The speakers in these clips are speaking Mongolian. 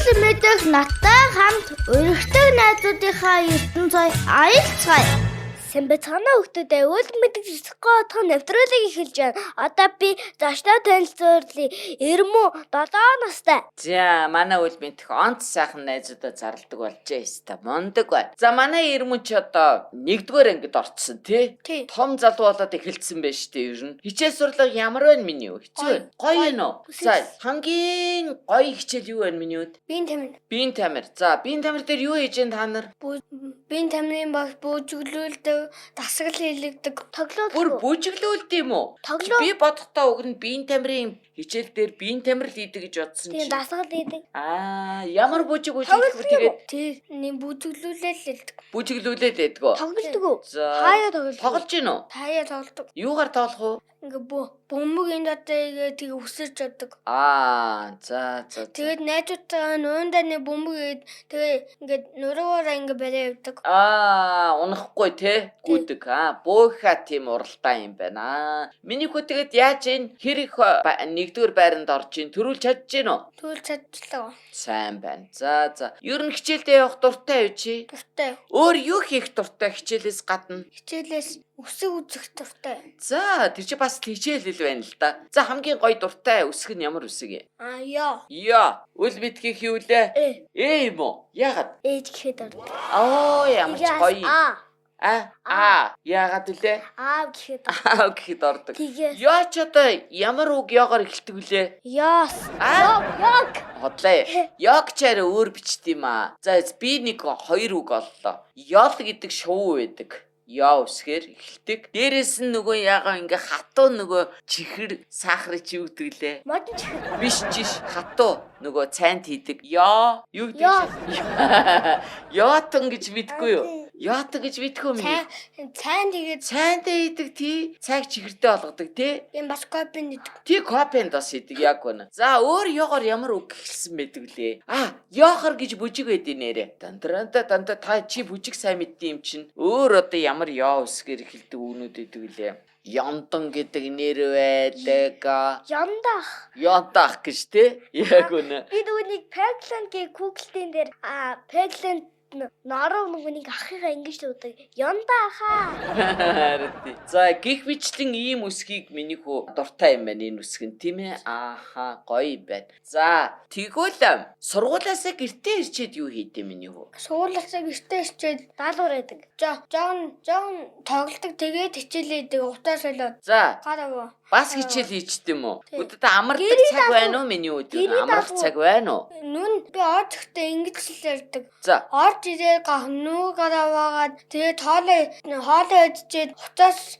Мэдээлэл мэдэх надтай хамт өргөдөг найзуудынхаа ертөнцөй аялцгаая. Сэмбэцгаана хөлтөдөө үйл мэддэг зэсгөө отох нэвтрүүлэг эхэлж байна. Одоо би зочдоо танилцуулъя. Ирмүү 7 настай. За манай үйл мэдэх онц сайхан найзуудаа зарладаг болжээ хэвээр мундаг байна. За манай Ирмүү ч одоо 1-р ангид орцсон тий. Том залуу болоод эхэлсэн байж тээ ер нь. Хичээл сурлага ямар байна миний үү? Хэцүү. Гоё юм уу? За хамгийн гоё хичээл юу байна миний үед? Биеийн тамир. Биеийн тамир. За биеийн тамир дээр юу хийж та нар? Биеийн тамирын баг бүжиглүүлдэг, дасгал хийлэгдэг, тоглоом. Бүр бүжиглүүлдэг юм уу? Би бодохдоо уг нь биеийн тамирын хичээл дээр биеийн тамир хийдэг гэж бодсон чинь. Тийм дасгал хийдэг. Ямар бүжиг хийх вэ тэгээд? Тийм бүжиглүүлэл хийдэг. Бүжиглүүлээд байдаг уу? Тоглодог уу? За. Хаяа тоглодог. Тоглож гин үү? Хаяа тоглодог. Юугаар тоглох уу? Ингээ бөмбөгийн дотор тэгээ өсөж чаддаг. За. Тэгээд найзуудтайгаа нуундаа нэг бөмбөг тэгээ ингээд нуруугаараа ингээ бариа явдаг. Унахгүй те гүдэг. Бөөха тийм уралдаан юм байна. Миний хүү тэгээд яаж ийн хэрэг 1-р байранд орж ийн төрүүл чадж гин үү? Төрүүл чадчихлаа. Сайн байна. За. Ер нь хичээлдээ явах дуртай юу чи? Дуртай. Өөр юу хийх дуртай хичээлээс гадна? Хичээлээс үсэг үзэх дуртай. За тэр чи бас хичээлэл байна л да. За хамгийн гоё дуртай үсэг нь ямар үсэг юм? Яа. Үл мэдхийг юу лээ? Юм уу? Яагаад? Ээж гэхэд ордог. Ямар ч гоё. Яагаад үлээ? Гэхэд ордог. Яа ч одоо ямар үг яагаар эхэлдэг үлээ? Яас. Яг. Хотлоо. Яг ч арай өөр бичт юм аа. За би нэг 2 үг оллоо. Ёл гэдэг шувуу байдаг. Яа үсгээр эхэлдэг. Дээрээс нь нөгөө ягаа ингээ хатуу нөгөө чихэр сахарыг чи үгдэг лээ. Модон чихэр. Биш хатуу нөгөө цайнд хийдэг. Яа юу гэдэг? Яатан гэж мэдгүй юу? Яатан гэж мэдгүй юм уу? Цайнд хийдэг тий. Цайг чихэртэй болгодог тий. Тийм бас копинд хийдэг. Тий копинд бас хийдэг яг гэнэ. За өөр ёгоор ямар үг хэлсэн байдаг лээ? Ёохор гэж бүжиг байдیں۔ Нэрэ. Дандаа та чи бүжиг сайн мэддэг юм чинь. Өөр одоо ямар яа үсгээр эхэлдэг үгнүүд байдаг лээ. Яндан гэдэг нэр байдаг. Яндаах гэж тий. Яг үнэ. Би нүг Pegland-гийн Google-ийн дээр Pegland наруу нүг ахыгаа ингэж дуудаг. Яндаа. За гих бичлэн ийм үсгийг миний хүү дуртай юм байна энэ үсэг нь тийм ээ. Гоё байна. За тэгвэл сургуулаасаа гэртээ ирчээд юу хийдэ миний хүү? Сургуулаасаа гэртээ ирчээд даалгавар хийдэг. Жоон тоглолдог тэгээд хичээлээдэг утаа солиод. За. Гарав. Бас хичээл хийчихдээ юм уу? Өдөрт амардаг цаг байна уу миний үед? Амрах цаг байна уу? Нүн би орж ихдээ ингэж л ярьдаг. За. Орж ирээ нүү гараваагаад тэгээд хоолоо идчихэд хуцаас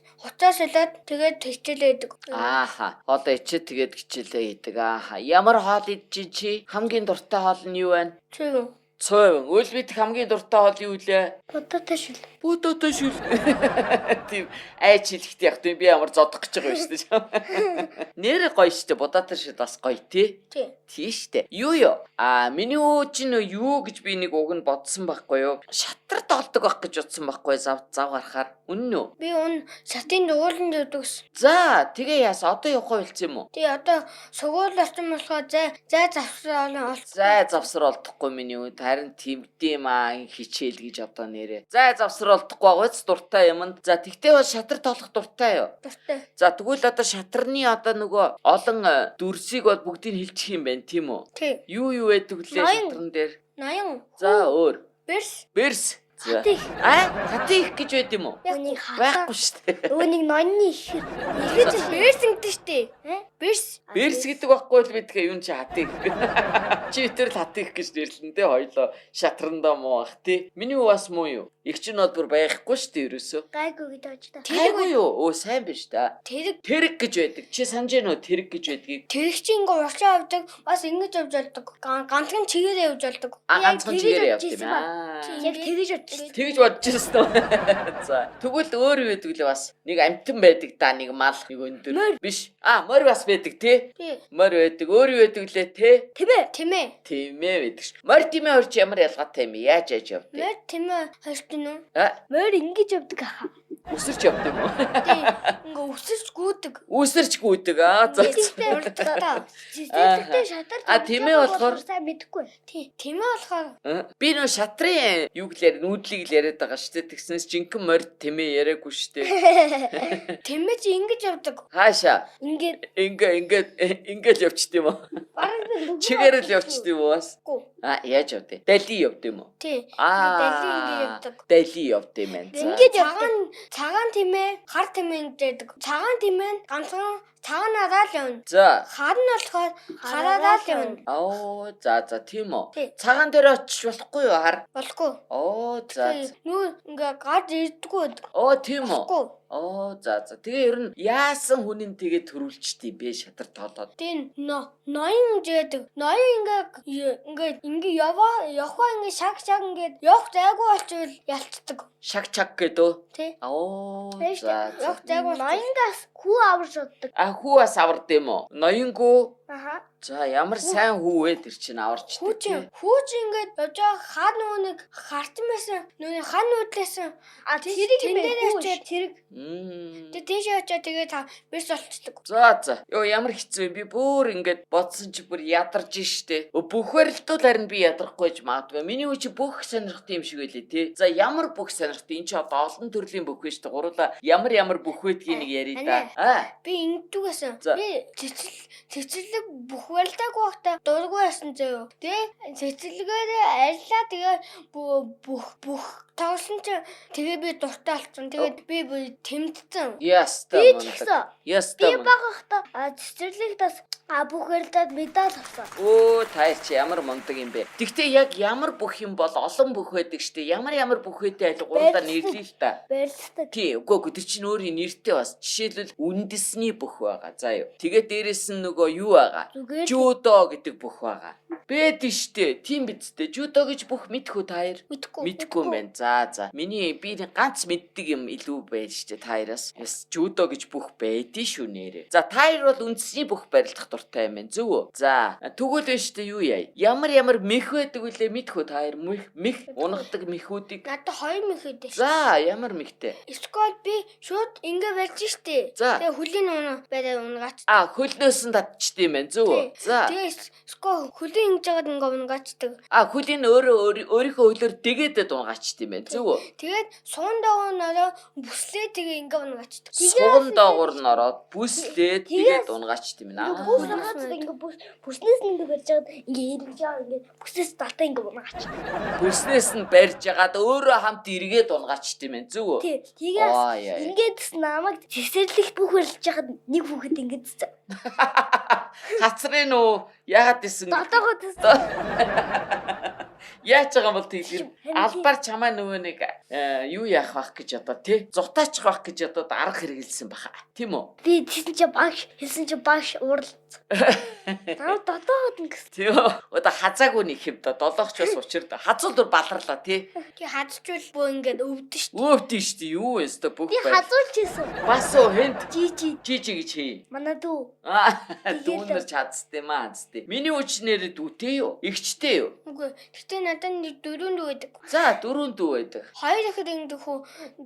солиод тэгээд хичээлээдэг. Хоолоо ичээд тэгээд хичээлээ хийдэг. Ямар хоол идэж чи? Хамгийн дуртай хоол нь юу байна? Цөв. Үл бид хамгийн дуртай хоол юу лээ? Будаатай шүл. Тийм айч хэлэхдээ яг би ямар зодох гэж байгаа юм шүү дээ. Нэр гоё шүү дээ. Будаатай шүл бас гоё тий. Тийм шүү дээ. Юу? Миний өө чинь юу гэж би нэг уг нь бодсон байхгүй юу? Шатар толдог байх гэж бодсон байхгүй зав гарахаар. Үнэн үү? Би шатын дугууланд өгдөгс. За тэгээ яас одоо явах байлцсан юм уу? Тий одоо сугуул орсон болохоор зай завсар олсон. Зай завсар олдохгүй миний өө. Харин тэмдэм хичээл гэж одоо нэрээ. Зай завсар олдохгүй байгаач дуртай юм. За тэгтээ бол шатар толох дуртай юу? Дуртай. За тэгвэл одоо шатарны одоо нөгөө олон дүрсийг бол бүгдийг хэлчих юм байна тийм үү? Тий. Юу байдаг лээ шатран дээр? Ноён. За өөр. Берс. Хатих гэж байд юм уу? Байхгүй шүү дээ. Өөнийг ноёны их. Ихэж берс гэдэг шүү дээ. Берс гэдэг байхгүй л бидгээ юу чи хатих. Чи тэр л хатих гэж нэрлэн дээ хоёлоо шатрандаа муу ах тий. Миний бас муу юу? Их ч нь бол бүр байхгүй шүү дээ ерөөсөө. Гайгүй гэж бодож та. Тэргүй юу? Сайн биш та. Тэрэг гэж байдаг. Чи санаж гэнэ үү тэрэг гэж байдгийг? Тэрэг чи ингээ уршаа авдаг. Бас ингэж явж болдог. Ганцхан чигээрээ явж болдог. Ганцхан чигээрээ явдаг юм аа. Яг тэгж бодож байна. За тэгвэл өөр юу байдаг лээ бас. Нэг амтан байдаг да нэг мал нэг өндөр. Биш. Морь бас байдаг тий. Морь байдаг. Өөр юу байдаг лээ те? Тэмээ байдаг ш. Морь тэмээ хорч ямар ялгаатай юм? Яаж явдаг? Морь тэмээ хорч нь үү? Морь ингэж явдаг аха. Өсөрч явд юм уу? Тий. Ингээ өсөрч гүйдэг. Үсэрч гүйдэг аа. За. Жижигтэй шатар. Тийм ээ болохоор сайн мэдэхгүй. Тий. Тийм ээ болохоор би нөө шатрын юу гэлээр нүүдлийг л яриад байгаа шүү дээ. Тэгснээс жинхэнэ морд тэмээ яриаггүй шүү дээ. тэмээ чи ингэж явдаг. Хаашаа? Ингээд явчт юм уу? Чигээр л явчт юм уу бас? Яаж явдэ? Дали явд юм уу? Тий. Дали ингэ явдаг. Дали явд юм байна. Ингээд цагаан тэмээ, хар тэмээ гэдэг. Цагаан тэмээ нь ганцхан цагаанаараа л явна. За. Хар нь болохоор хараараа л явна. Оо, за тийм үү. Цагаан дээр очиж болохгүй юу хар? Болохгүй. Оо, за. Нүү ингээ гад ирдгүү. Оо, тийм үү. Оо, за. Тэгээ ер нь яасан хүнийн тэгээ төрүүлчихдээ бэ шатар тоолоод. Тийм ноён гэдэг. Ноён ингээ яваа ингээ шаг ингээ явах зайгүй болчихвол ялцдаг. Шаг гэдэг. Тий. Оо, за. Явах зайгүй ноёнгаас хүү аварч уддаг. Хүү бас авард юм уу? Ноёнгөө. Аха. За ямар сайн хүү вэ тэр чинь аварч. Хүү чи ингээд явж байгаа хан нүг хартмасан нүний хан нүдлээсэн. Тэрийг тэрэг. Тийш очоо тэгээ та бис болцдог. За. Ямар хэцүү би бүр ингээд бодсон чи бүр ядарч штэ. Бүхвэрлдүүл харин би ядрахгүй ч магадгүй. Миний үчи бүх сонирхтой юм шиг байлээ тий. За ямар бүх сонирхтой энэ ч одоо олон төрлийн бүх вэ штэ. Гурлаа ямар бүх байдгийг нэг ярий да. Би ингэдэгсэн. Би цэцэрлэг бүхвэрлдэг багта дургүй байсан зөө. Тэгээ цэцэрлэгээрээ арилаа тэгээ бүх тоглосон чи тэгээ би дуртай болсон. Тэгээд би тэмдсэн. Ястаа мундаг. Би багахта цэцэрлэгдээс бүхвэрлдээд медаль авсан. Оо таа чи ямар мундаг юм бэ. Тэгтээ яг ямар бүх юм бол олон бүх байдаг штэ. Ямар бүх байдээ аль гурлаа нэрлэе л та. Барилдаг. Тий, үгүй тэр чинь өөрийн нэртэй бас. Жишээлбэл үндэсний бүх байгаа. За юу. Тэгээд дээрэс нь нөгөө юу байгаа? Жудо гэдэг бүх байгаа. Бэд штэ. Тийм бидтэй. Жудо гэж бүх мэдхүү та хоёр? Мэдгүй юм байна. За. Би ганц мэддэг юм илүү байж штэ та хоёроос. Жудо гэж бүх байдیں шүү нэрээ. За та хоёр бол үндэсний бүх барилдах дуртай юм байна. Зөв үү? За тэгвэл байж штэ юу яа? Ямар мэх байдаг үлээ мэдхүү та хоёр? Мэх унагадаг мэхүүдийг. Надад 2 мэх байдаг. За ямар мэхтэй? Скол би шууд ингэ барьж штэ. Тэгээ хөлийн унагаач. Хөлнөөс нь татчихдээ юм байна. Зөв үү? За. Тэгээ скол хөлийн ингэж жагаад ингэ унгаачдаг. Хөлийн өөрийнхөө хөлөөр дэгээд унгаачд юм байна. Зөв үү? Тэгээд суун доогоор нөрөө бүслээ тэгээ ингэ унгаачдаг. Суун доогоор нь ороод бүслээ тэгээд унгаачд юм байна. Бүснээс нь ингэ барьж жагаад ингэ эргэж байгаа ингэ бүснээс далтаа ингэ унгаачдаг. Бүснээс нь барьж жагаад өөрөө хамт эргээд унгаачд юм байна. Зөв үү? Тэгээс ингээд намайг цэцэрлэх бүх барилж жахад нэг хүүхэд ингээд цэцээ. Хацрын уу? Яагаад гэсэн? Дотоогоо Яаж байгаа юм бол тийм албаар чамаа нөгөө нэг юу яах байх гэж одоо тий зутаачих байх гэж одоо арга хэрэгэлсэн баха. Тийм үү? Би хэлсэн чи багш урал. Дотоогод ингэс. Тийм үү? Одоо хазаагүй нэг юм да долоогч бас учирд. Хазуул дөр баларлаа тий. Тий хазчвал бөө ингээд өвдөн шүү. Өвдөн шүү юу вэ? Өстө бүх бай. Би хазуулж хийсэн. Бас уу хэнд? Жижи гэж хий. Манай дүү. Дүүнэр чадстай маацтай. Миний үчнэр дүүтэй юу? Игчтэй юу? Үгүй. Гэтэ надад 4 дүү байдаг. За 4 дүү байдаг. 2 дахиад ингэдэг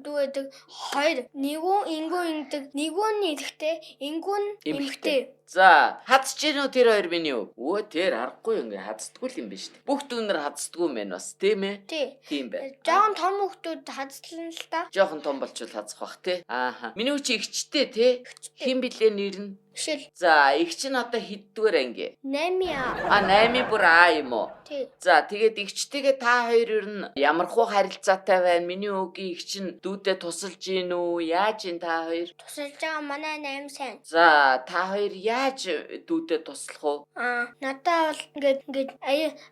дүү байдаг. 2 нэгүн ингэдэг. Нэгүн нэгтэй, ингэн эмхтэй. За хадж гинүү тэр хоёр миний юу? Өө тэр харахгүй ингээ хаддаггүй юм биш үү? Бүх дүүнэр хаддаггүй юм байна бас тийм ээ? Тийм байна. Жохон том хүмүүс хадслан л та. Жохон том болчвол хадсах бах тий. Миний үчи игчтэй тий. Хин блэ нэр нь? Шил. За игч нь одоо хэддүгээр анги? 8. 8 бүр юм уу? Тий. За тэгээд игчтэйгээ та хоёр ер нь ямархуу харилцаатай байна? Миний үгийн игч нь дүүдэд тусалж гин үү? Яаж ин та хоёр? Тусалж байгаа манай 8 сайн. За та хоёр яаж дүүдэд туслах уу? Надаа бол ингээд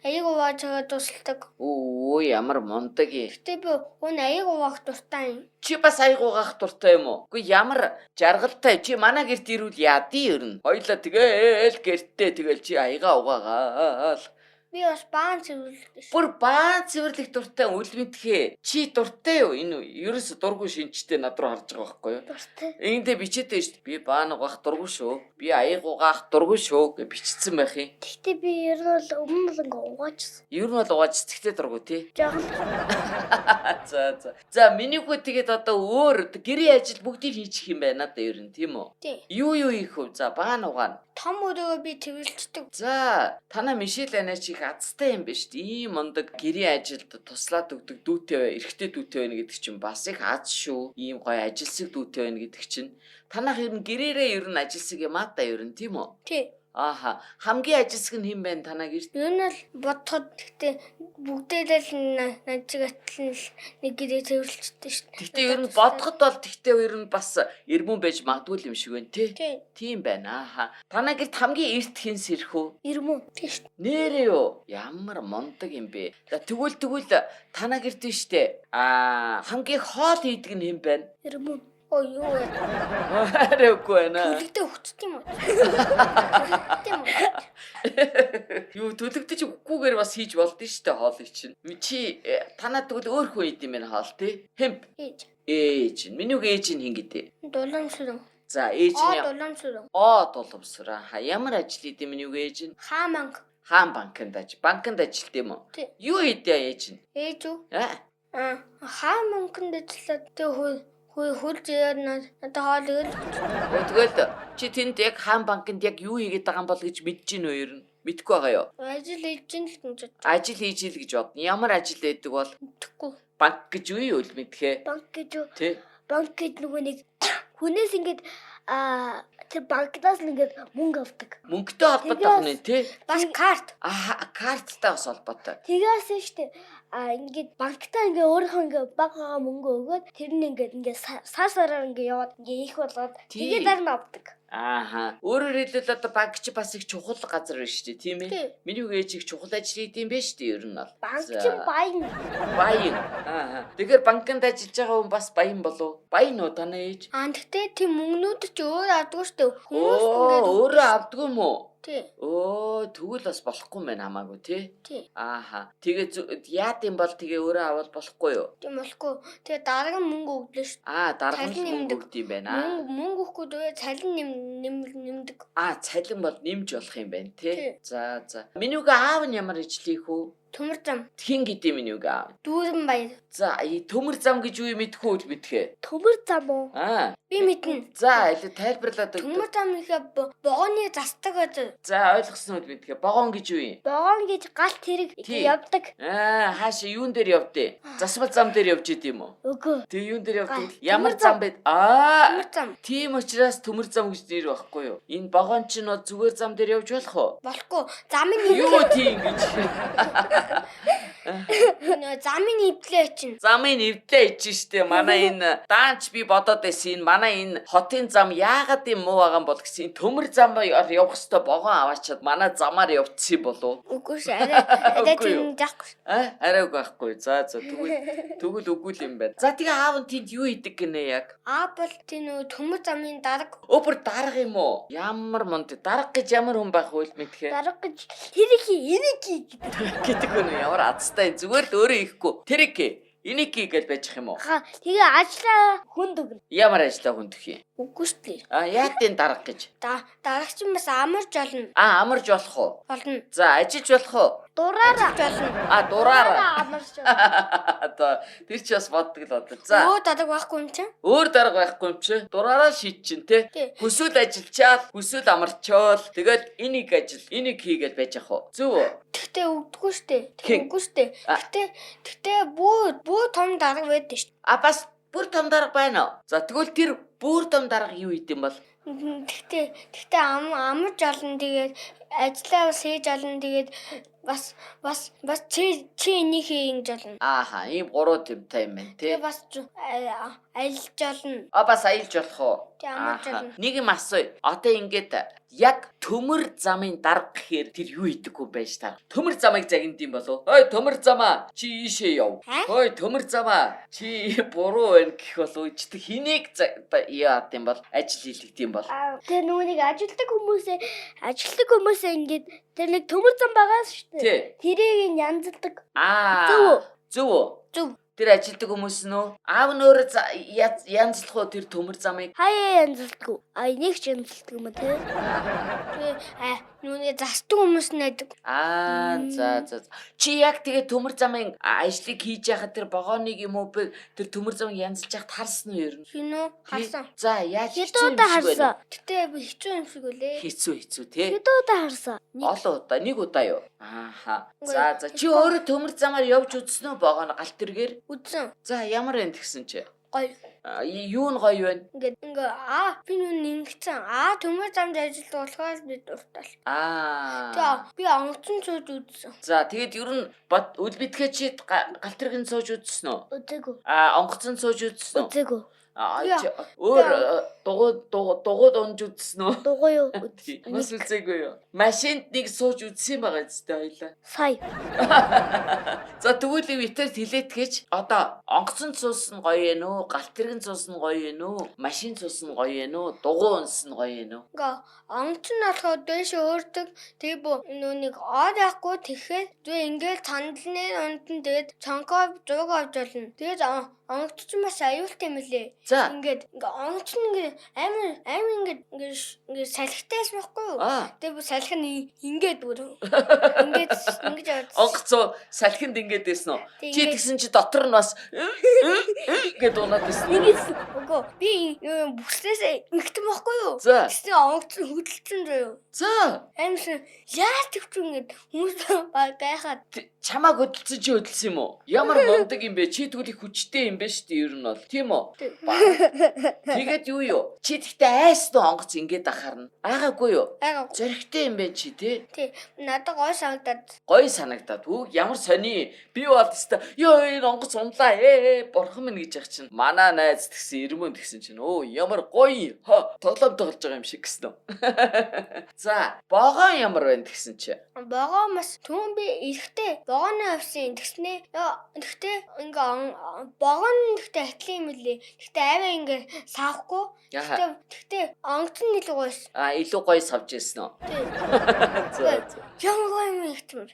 аяг увааж байгаа тусалдаг. Оо ямар мундаг юм. Гэтэ би өн аяг уваах дуртай юм. Чи бас аяг угаах дуртай юм уу? Үгүй ямар жаргалтай. Чи манай гэрт ирвэл яадын ер нь. Хоёлаа тэгээл гэртээ тэгэл чи аяга угаагаал. Би бас баан цэвэрлэдэг шүү. Бүр баан цэвэрлэх дуртай үлмэнтхээ. Чи дуртай юу? Энэ ерөөсө дургүй шинжтэй над руу харж байгаа байхгүй юу? Дуртай. Эндээ бичээдэй шүү. Би баан угаах дургүй шүү. Би аяг угаах дургүй шүү гэж бичсэн байх юм. Гэхдээ би ер нь бол өмнө л ингээ угаачсан. Ер нь бол угааж цэгтэй дургүй тий. Жохон. За миний хүү тэгээд одоо өөр гэрээ ажил бүгдийг хийчих юм байна надад ер нь тийм үү? Тий. Юу хийх вэ? За баан угаана. Том өрөө би цэвэрлждэг. За танаа Мишель Анач их азтай юм байна шүү дээ. Ийм мундаг гэрээ ажилд туслаад өгдөг дүүтэй бай, эрэгтэй дүүтэй байна гэдэг чинь бас их аз шүү. Ийм гоё ажилсаг дүүтэй байна гэдэг чинь. Танах ер нь гэрээрээ ер нь ажилсаг юм аа та ер нь тийм үү? Тий. Ааха. Хамгийн ажилсаг нь хэн байна танаа гэрт? Ер нь л бодоход гэхдээ бүгдээрээ л нажиг атлан л нэг гэрээ цэвэрлждэг шүү. Гэхдээ ер нь бодоход бол тэгтээ ер нь бас эрмэн байж магадгүй юм шиг байна тий. Тий. Тийм байна ааха. Танаа гэрт хамгийн эрт хэн сэрх үү? Ирмэн. Тий шүү. Нэрээ юу? Ямар мундаг юм бэ? За тэгвэл танаа гэрт нь штэ. Хамгийн хоол хийдэг нь хэн байна? Ирмэн. Оо юу вэ? Арайгүй байна. Төлөгдөө өгчт юм уу? Тийм үү? Юу төлөгдөж өгөхгүйгээр бас хийж болдсон штэ хоолыг чинь. Чи танаа тэгвэл өөр хүн идэм байх хоол тий. Хэмп. Ээж. Миний ээж нь хин гэдэг. Дуламшруу. За ээж нь дуламшруу. Дуламшруу. Ямар ажил идэм миний ээж нь? Хаан банк. Хаан банкнд ажилт юм уу? Тий. Юу идэ ээж нь? Ээж үү? Хаан банкнд ажиллаад тэг хөл зээр надад хоол өгөл. Тэгэл чи тэнд яг хаан банкнд яг юу хийгээд байгаа юм бол гэж мэдэж гин үү ер нь? Мэдгүй байгаа юу? Ажил хийж ин л гэж бод. Ажил хийж ил гэж бодно. Ямар ажил байдаг бол? Мэдхгүй. Банк гэж юу л мэдхээ. Банк гэж юу? Тий. Банк гэж нөгөө нэг хүнээс ингээд тэр банкнаас л ингээд мөнгө авдаг. Мөнгөтэй холбоотой хүн ээ тий. Бас карт. Карттай бас холбоотой. Тэгээс штэ ингээд банктаа ингээ өөрийнхөө ингээ багагаа мөнгө өгөөд тэр нь ингээ сар сараар ингээ яваад ингээ их болоод тэгээ дараа нь авдаг. Өөрөөр хэлбэл одоо банк чи бас их чухал газар байна шүү дээ, тийм ээ? Миний ээж их чухал ажил хийдэм байх шүү дээ, ер нь бол. Банк чи баян. Баян. Тэгэхээр банкнд ажиллаж байгаа хүн бас баян болов? Баян уу танаа ээж? Тэгтээ тийм мөнгнүүд чи өөр авдаг шүү дээ. Хүмүүс ингээ өөрөө авдаг юм уу? Тий. Тэгвэл бас болохгүй мэн хамаагүй тий. Тий. Тэгээ яад юм бол тэгээ өөрөө авал болохгүй юу? Тийм болохгүй. Тэгээ дараагийн мөнгө өгдөө шүү. Дараагийн мөнгө өгд юм байна. Мөнгө өгөхгүй тэгээ цалин нэмдэг. Цалин бол нэмж болох юм байна тий. За. Миний аав нь ямар ижил хийх үү? Төмөр зам. Хин гэдэг миний аав. Дүүрэн баяр. За, төмөр зам гэж юу мэдхүү л мэдхээ. Төмөр зам уу? Би мэднэ. За, тайлбарлаад өгдөө. Төмөр зам ихэ богооны застаг гэдэг. За, ойлгосон үл мэдхээ. Богоон гэж юу юм? Богоон гэж галт хэрэг явдаг. Хаашаа юун дээр явдээ? Засвал зам дээр явж идэм үү? Үгүй. Тэгээ юун дээр явдаг? Ямар зам бэ? Төмөр зам. Тийм учраас төмөр зам гэж нэр байхгүй юу? Энэ богоон чинь зүгээр зам дээр явж болох уу? Болохгүй. Замын юу тийм гэж. Замын эвдлээ чинь. Замын эвдлээ ичэн штэ. Манай энэ даанч би бодоод байсан. Манай энэ хотын зам яагаад юм муу байгаа юм бол гэсэн төмөр замаар явах хэвээр богоон аваачаад манай замаар явцсан болов. Үгүй шээ. Арай тийм яахгүй. Арай байхгүй. За тэгвэл үгүй л юм байна. За тэгээ аав нь тэнд юу идэг гинэ яг? Аав бол тийм нөө төмөр замын дарга. Өөр дарга юм уу? Ямар мунд дарга гэж ямар хүн байх вэ мэдхээ? Дарга гэж энийг гэдэг нь ямар азтай зүгээр л өөрөө ихгүй. Тэрэг энийг гэж байж юм уу? Тэгээ ажлаа хүнд өгнө. Ямар ажлаа хүнд өгөх юм? Үгүй шүү дээ. Яа тийм дарга гэж? Дарга чинь бас амарч олно. Амарч болох уу? Болно. За ажиллаж болох уу? Дураараа болно. Дураараа. Амарч. Тэр чи бас боддог л бодлоо. За. Өөр дарга байхгүй юм чинь? Өөр дарга байхгүй юм чи? Дураараа шийд чинь те. Хүсвэл ажиллачаал, хүсвэл амарчаал. Тэгээд энийг хийгээд байж ах уу? Зөв үү? Тэгтээ өгдөггүй штэ. Үгүй штэ. Тэгтээ бүр том дарга байдаг штэ. Бас бүр том дарга байна уу? За тэгвэл тэр бүр том дарга юу идэм бол? Тэгтээ амарч олно тэгээд ажиллаа бас хийж олно тэгээд бас чи энийг хийж олно. Ийм гурван төвтэй юм байна тий. Тэгээд бас аялж болно. Бас аялж болох уу? Ямар ч болно. Нэг юм асууя. Одоо ингээд яг төмөр замын дарга гэхээр тэр юу идэггүй байж та. Төмөр замыг загинд юм болов. Ой төмөр замаа чи ийшээ яв. Ой төмөр замаа чи буруу байна гэх болов. Чи хэнийг яад юм бол ажил хийлгдэг юм бол. Тэр нүунийг ажилтдаг хүмүүсээ ингээд тэр нэг төмөр зам байгаа шүү дээ. Тэрийг янзалдаг. Зөв. Тэр ажилтдаг хүмүүс нь үү? Аав нь өөрөө янзлах уу тэр төмөр замыг? Хаяа янзалдаг. Энийг ч янзалдаг юм те. Нүуний застдаг хүмүүс найдаг. За. Чи яг тэгээ төмөр замын ажлыг хийж яхад тэр богоныг юм уу тэр төмөр замыг янзалж яхад харсан уу ер нь? Хинөө харсан. За яаж хэцүү харсан. Гэтэ би хэцүү юм шиг үлээ. Хэцүү тий. Хэдэн удаа харсан? Олон удаа, нэг удаа юу? За чи өөрөө төмөр замаар явж үзсэн үү богоно галт тэргээр? Үзсэн. За ямар энэ тэгсэн чи? Гоё. Юу нь гоё вэ? Ингээд би нэгцэн төмөр замд ажилладаг болохоор би дуртай. За би онгоцон сууж үзсэн. За тэгээд ер нь үлбитгээ чи галтэргийн сууж үзсэн үү? Үзээгүй. Онгоцон сууж үзсэн үү? Үзээгүй. Өөр дугуйд унж үзсэн үү? Дугуй юу? Бас үзээгүй юу? Машинд нэг сууж үзсэн байгаа зүтэй хоёлаа. Сая. За тэгвэл витерт хилээтгэж одоо онгоцон суусан гоё юм уу? Галтэргийн суусан гоё юм уу? Машин суусан гоё юм уу? Дугуй унсан гоё юм уу? Онгоцон болохоор дэш өөрдөг. Тэгээ нүуник оод яахгүй тэгэхээр зүг ингээд цандлны унтан тэгээд цонхоо зуг авч болно. Тэгээд онгоцон бас аюултай юм лээ. Ингээд онгоцон ингээд амин ингээд салхитайс байхгүй юу? Тэгээ бүр салхи нь ингээд ингэж онгоцоо салхинд ингээд дээсэн үү? Чи тэгсэн чи дотор нь бас гээд унаад дээсэн. Үгүй би бүслээс ингэсэн байхгүй юу? Тэгсэн онгоцон хөдөлсөн заяа. За амин яа тэгвч ингээд хүмүүс гайхаад чамааг хөдөлсөн чи хөдөлсөн юм уу? Ямар мундаг юм бэ? Чи тэгвэл их хүчтэй юм бэ шүү дээ ер нь бол. Тийм үү? Тэгээд юу? Чи тэгтээ айснуу онгоц ингээд ахарна. Айгаагүй юу? Зоригтой юм бэ чи тий? Тий. Надад гоё санагдаад. Үг ямар сони. Би бол тест энэ онгоц унлаа бурхан минь гэж яах чинь. Манай найз тэгсэн ирмэн тэгсэн чинь ямар гоё. Тоглоом тоглож байгаа юм шиг гэсэн үү? За, богоо ямар байна тэгсэн чи? Богоо бас түн би эрэхтэй богооны авсан тэгснэ. Тэгтээ ингээ богоон тэгтээ атлын юм лээ. Тэгтээ аваа ингээ саахгүй. Тэгтээ онгоцон илүү гоёс. Илүү гоё савж ирсэн үү? За. Ямар гоё юм ихтмэр.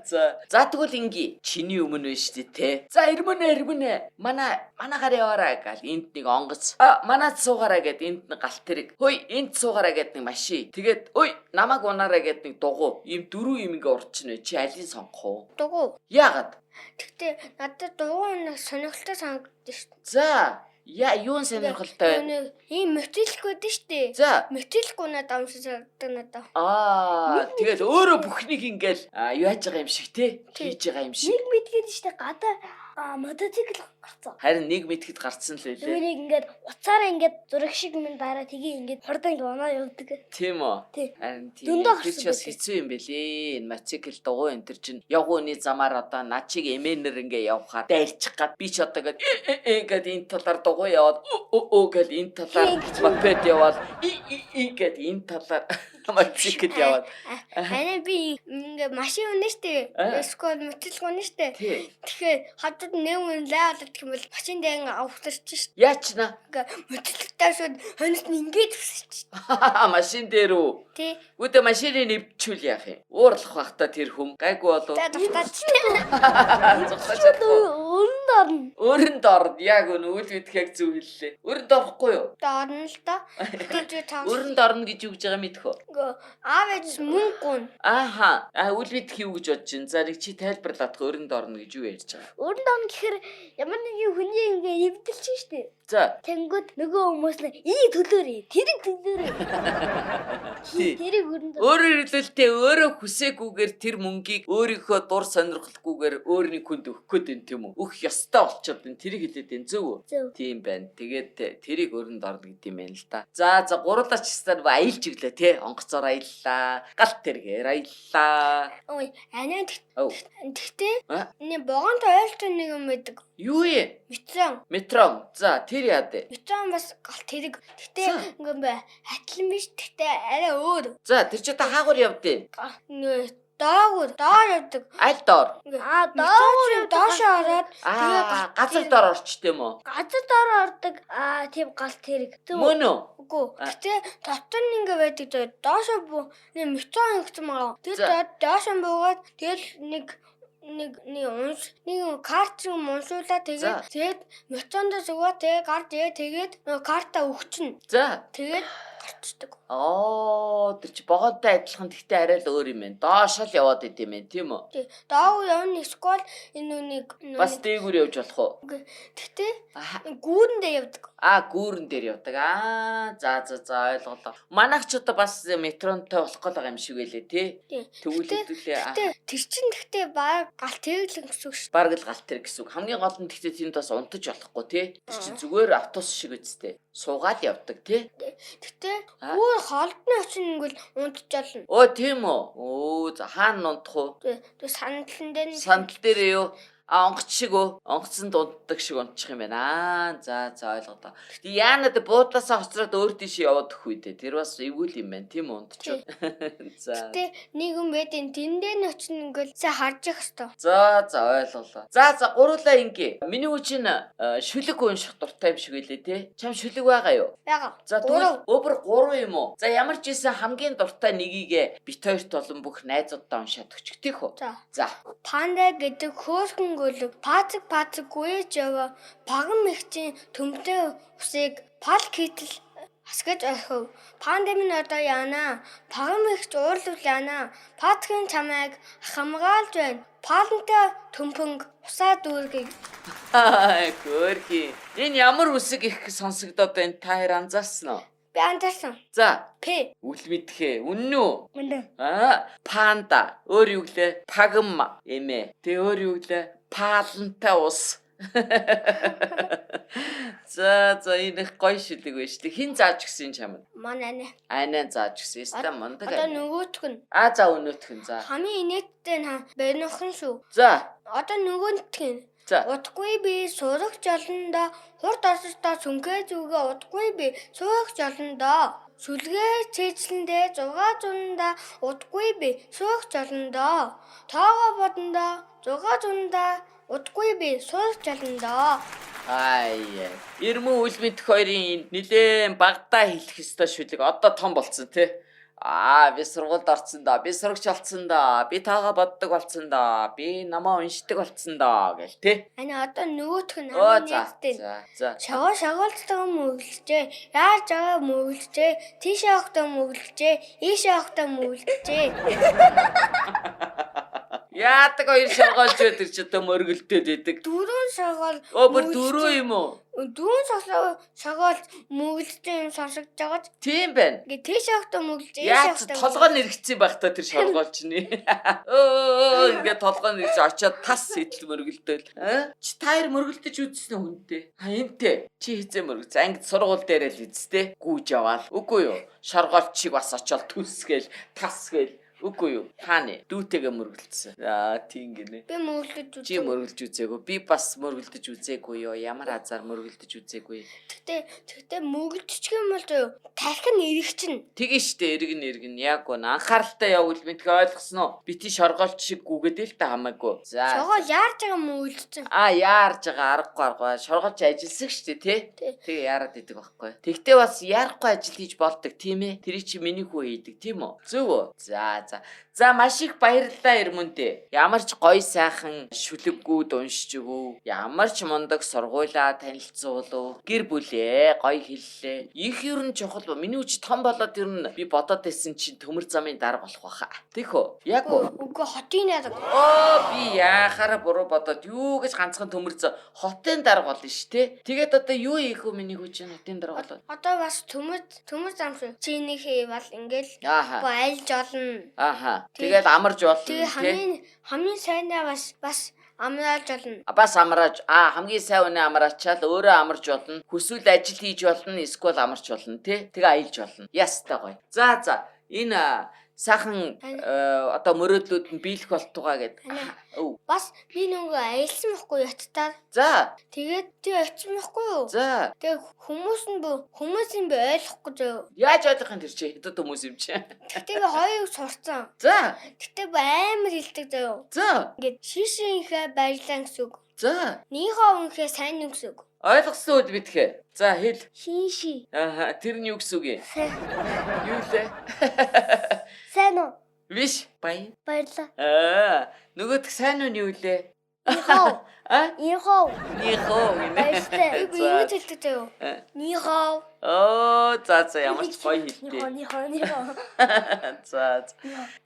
За тэгвэл ингээ чиний өмнө вэ штэ те. За ирмэнэ. Манайгаар яваарай гал энд нэг онгоц. Манайд суугаарай гэд энд нэг галт тэрэг. Хөөе энд суугаарай гэд нэг машин. Тэгээд намайг унаарай гэд нэг дугуй. Ийм дөрөв юм ингээ урчин вэ. Чи алийг сонгох уу? Дугуй. Яагаад? Тэгтээ надад дугуй нэг сонирхолтой санагддаг шүү. За юун сонирхолтой вэ? Ийм мэтлэхгүй дээ штэ. За мэтлэхгүй надад амсаж санагддаг надад. Тэгэл өөрөө бүхнийг ингээл яаж байгаа юм шиг те хийж байгаа юм шиг. Нэг мэдлээд штэ гадаа мотоцикл гарцсан. Харин нэг мэтгэд гарцсан л байлээ. Үүнийг ингээд уцаараа ингээд зураг шиг минь дараа тгий ингээд хурдан унаа явдаг. Тийм үү? Харин тийм ч бас хэцүү юм бэлээ. Энэ мотоцикл дугуй энэ төр чинь явгууны замаар одоо над чиг эмээнэр ингээ явхаар дайрчих гад би ч одоо гээд энэ талаар дугуй яваад гээд энэ талаар мопед яваад гээд энэ талаар мотоцикл яваад. Харин би ингээ машин унаа штэ. Скол мотоцикл унаа штэ. Тэгэхээр хадад нэмэн лаад гэх юм бол машин дээр авахтарч штэ. Яачна? Мотоциклтай шууд хоньс нь ингээд өсөж. Машин дээр үү? Тий. Үүдэ машиныг нэвчүүл яах юм? Уурлах бах та тэр хүм. Гайгүй болов. За дутаач. Өрөнд орно. Яг үл мэдэх яг зөв хэллээ. Өрөнд орохгүй юу? Орно л да. Өрөнд орно гэж юу гэж байгаа мэдэх үү? Аав ээж мөнгө. Үл мэдэх юу гэж бодож байна. За нэг чи тайлбарлаадах өрөнд орно гэж юу ярьж байгаа? Өрөнд орно гэхээр ямар нэгэн хүний ингээ нэвдэлж штэ. За. Тэнгүүд нөгөө хүмүүс нь ий төлөөрэй. Тэрийг төлөөрэй. Тэрийг өрөндөө. Өөрөөр хэлбэл тэ өөрөө хүсээгүйгээр тэр мөнгийг өөрийнхөө дур сонирхолгүйгээр өөрийн хүнд өгөх гээд байна тийм үү? Өгөх ёстой болчиход байна. Тэрийг хэлээд байна зөв үү? Тийм байна. Тэгээд тэрийг өрөнд орно гэдэг юм байна л да. За гурлаач хэвээр аялж иглээ те. Онгоцоор аяллаа. Галт тэргээр аяллаа. Ой, анаа тэгтээ энэ богонд ойлтой нэг юм байдаг. Юу ээ? Метрон. За тэр яа дээ? Метрон бас галт тэрэг. Тэгтээ ингээм бай. Хатлан биш. Тэгтээ арай өөр. За тэр ч одоо хаагур явдیں۔ Доор явдаг. Аль доор? Доор доош ороод тэгээ газар доор орчтой юм уу? Газар доор ордог. Тийм галт тэрэг. Мөн үү? Үгүй. Гэтэ дотор нь ингээ байдаг. Доош нэг метрон гэсэн маа. Тэгээд доош буугаад тэгэл нэг карт юм уншуулаад тэгээд метронд зүгөө тэгээд карт тэгээд нөгөө карта өгчнө. За. Тэгээд гарчдаг. Тэр чи богоонтой адилхан гэхдээ арай л өөр юм байна. Доошоо л яваад идэм юм тийм үү? Тий. Доо явна сквал энэ нэг бас дээгүүр явж болох уу? Гэхдээ гүүрэндээ явдаг. Гүүрэн дээр явдаг. За ойлголоо. Манайх ч одоо бас метронтой болох гээд байгаа юм шиг байлээ тий. Тэгвэл хэдүүлээ. Тэр чин гэхдээ баг галт тэрэг гэсэн үг шүү. Бараг л галт тэрэг гэсэн үг. Хамгийн гол нь гэхдээ тэнд бас унтаж болохгүй тий. Тэр чин зүгээр автобус шиг үсттэй. Суугаад явдаг тий. Гэтэ бүр холдны очин ингүүл унтчихлаа. Тийм үү? За хаана унтах уу? Тэг сандал дээр. Сандал дээр юу? Онгоц шиг онгоцонд унтдаг шиг унтчих юм байна. За ойлголоо. Гэтэ яанад буудлаасаа хоцроод өөр тийш яваад өгөх үү дээ. Тэр бас эвгүй юм байна тийм үү унтчих. За. Гэтэ нэг юм байдیں۔ Тэндээ нь очин ингээл за харж явах хэвээр. За ойлголоо. За гурлаа ингээ. Миний үчин шүлэг унших дуртай юм шиг байлээ те. Чам шүлэг байгаа юу? Бага. За тэгвэл өөр 3 юм уу? За ямар ч ийсэн хамгийн дуртай нэгийг бит хоёрт болон бүх найзуудаа уншаад өгчих тийх үү? За. Панда гэдэг хөөрхөн гөлөг пацэг гүйж яваа баган мэгчийн төмтэй усыг пал китл асгаж орхив. Панда минь одоо яана? Баган мэгч уурлал яана? Пацгийн чамайг хамгаалж байна. Палантай төмпөнг усаа дүүргий. Хөөрхи. Энэ ямар үсэг их сонсогдоод байна? Та хоёр анзаарсан уу? Би анзаарсан. За. П. Үл мэдхээ. Үнэн үү? Үнэн. Панда. Өөр юу гэлээ? Пагам эмээ. Тэ өөр юу гэлээ? Палантай ус. За энэ их гоё шүлэг байж тээ. Хин зааж гисэн чамд? Манай Анаа зааж гисэн. Яста мундаг. Одоо нөгөөх нь. За өнөөх нь за. Хамгийн инээдтэй бэрнөхөн шүү. За. Одоо нөгөөх нь. За. Удахгүй би сурах жолондоо хурд орсостоо сүнхээ зүгээ удахгүй би суух жолондоо сүлгээ цэжлэндээ 600-да удахгүй би суух жолондоо тоогоо бодондоо 600-да удахгүй би суух жолондоо. Ирмэн үл мэдэх хоёрын нилээн багтаа хэлэх ёстой шүлэг одоо том болцсон тий. Би сургуульд орсон да. Би сурагч болсон да. Би таага боддог болсон да. Би намаа уншдаг болсон да гэл тий. Одоо нөгөөх нь амнийгтэй. За. Шагуултаа мөглөжээ. Яаж байгаа мөглөжээ. Тийшээ явахдаа мөглөжээ. Ийшээ явахдаа мөглөжээ. Яадаг хоёр шаргаалж байдаг ч одоо мөргөлтөд идэг. Дөрөв шаргаал. Бүр дөрөв юм уу? Дөрөв шаргаал мөглөжтэй юм сонсогдож байгаа ч. Тийм байна. Ингээ тийш явахдаа мөглөжээ. Яаж толгой нэрэгцсэн байх та тэр шаргаалч нэ. Ингээ толгой нэрж очиод тас идэл мөргөлдөөл. Чи таяр мөргөлдөж үзсэн хүнтэй. Энтэй. Чи хизээ мөргөц. Ангид сургууль дээр л үзтэй. Гүүж яваал. Үгүй юу? Шаргаалчиг бас очиод түсгээл, тасгээл. Үгүй юу? Хааны дүүтэйгээ мөргөлдсөн. Тийм гинэ. Би мөргөлдөж үзээгүй. Чи мөргөлж үзээгүй. Би бас мөргөлдөж үзээгүй юу? Ямар азар мөргөлдөж үзээгүй. Тэгтээ мөргөлдөчих юм бол тархин эргэж чинь. Тэгэн штэ эргэн яг гоо анхааралтай явуул мэдээ ойлгосон уу? Бити шоргоолч шиг гүгээд л та хамаагүй. За. Шоргоол яарж байгаа мөргөлдсөн. Яарж байгаа аргагүй. Шоргоолч ажилсаг штэ тий. Тэгээ яарад идэг байхгүй. Тэгтээ бас яарахгүй ажил хийж болдог тийм ээ. Тэр чи миний хүү хийдэг тийм үү? Зөв үү? За За. За маш их баярлалаа Эрмүндээ. Ямар ч гоё сайхан шүлэггүүд уншиж өгөө. Ямар ч мундаг сургуулаа танилцуулав. Гэр бүлээ гоё хэллээ. Их ер нь чухал ба. Миний үуч том болоод ер нь би бодоод байсан чинь төмөр замын дарга болох байхаа. Тийх үү? Яг уу. Үгүй хотын дарга. Би яхаараа буруу бодоод юу гэж ганцхан төмөр зам хотын дарга болно шүү дээ. Тэгээд одоо юу ийх вэ миний хүч хотын дарга болоод? Одоо бас төмөр зам шүү. Чиний хийвэл ингээл айлж олно. Тэгээд амарч болно. Тэгээ хамгийн сайнаа бас амрааж болно. Бас амрааж хамгийн сайн үнэ амраачаал өөрөө амарч болно. Хүсвэл ажил хийж болно, эсвэл амарч болно тий. Тэгээ аялж болно. Ястай гоё. За энэ сайхан одоо мөрөөдлүүд нь биелэх болтугай гэдэг. Бас би нөгөө аялсан байхгүй яттаар. За. Тэгээд тий очсон байхгүй юу? За. Тэгээд хүмүүсийн би ойлгохгүй зөө. Яаж ойлгох юм тэр чи? Хэдэд хүмүүс юм чи? Гэтэ би хоёрыг сурцсан. За. Гэтэ би амар хэлдэг зөө. За. Ингээд шишинхэ баярлаа гэсэн үг. За. Нихоо үнхэ сайн үг гэсэн үг. Ойлгосон үл битгэ. За хэл. Шиши. Тэр нь юу гэсэн үг юм? Юу лээ? Сайн уу? Биш. Баярлаа. Нөгөөдх сайн уу юу лээ? Нихоо. Нихоо. Нихоо гинэ. Баярлаа. Би юу хэлдэг зөө. Нихоо. За ямар ч гоё хэлтэй. Нихоо.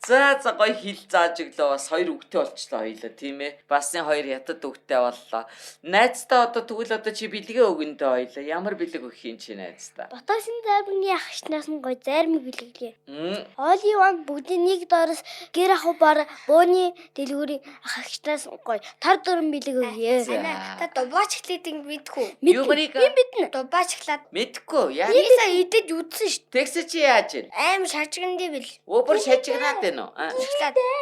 За гоё хэл зааж өглөө бас хоёр үгтэй болчлоо хоёлаа тийм ээ. Басны хоёр ятад үгтэй боллоо. Найзтаа одоо тэгвэл одоо чи бэлгээ өгөндөө хоёлаа. Ямар бэлэг өгөх юм чи найзтаа? Ботосын зайрмны ахчнаас нь гоё зайрмыг бэлгэлээ. Оли ван бүгдийн нэг доороос гэр аху бар бөөний дэлгүүрийн ахчнаас гоё тар дөрөн бэлэг өгье. Та дубаач хэлээд мэдгүй. Юугрийг мэднэ. Дубаач хэлээд мэдгүй. Яа. Ийсаа идэж үдсэн шүү. Тэгс чи яаж вэ? Аим шажигнадээ бил. Өөр шажигнаад байна уу?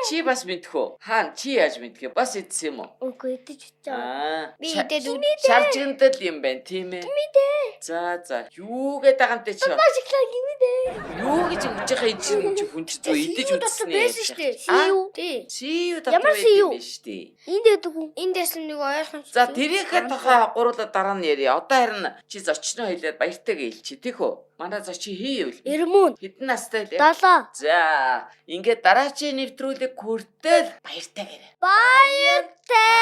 Чи бас мэдхүү. Хаан чи яаж мэдхээ? Бас идсэн юм уу? Үгүй идэж үтсэн. Би идэж шажигнадал юм байна тийм ээ. Мэдээ. За. Юу гэдэг амтай чи? Бажиглаа гимэдээ. Юу гэж өгч байгаа юм чи хүн чи зөө идэж үдсэн ээ. Сиу. Тий. Сиу татвар юм биш тий. Энд дэдэг үү? Эндээс нэг ойлгох. За тэрийнхээ тухай гурлаа дараа нь ярья. Одоо харин чи зочноо хэлээд баяртайгаа хэлчих тийх үү? Манай зочин хийвэл. Эрмүн. Хэдэн настай лээ? 70. За, ингээд дараачийн нэвтрүүлэг хүртэл баяртай гэрээ. Баяртай.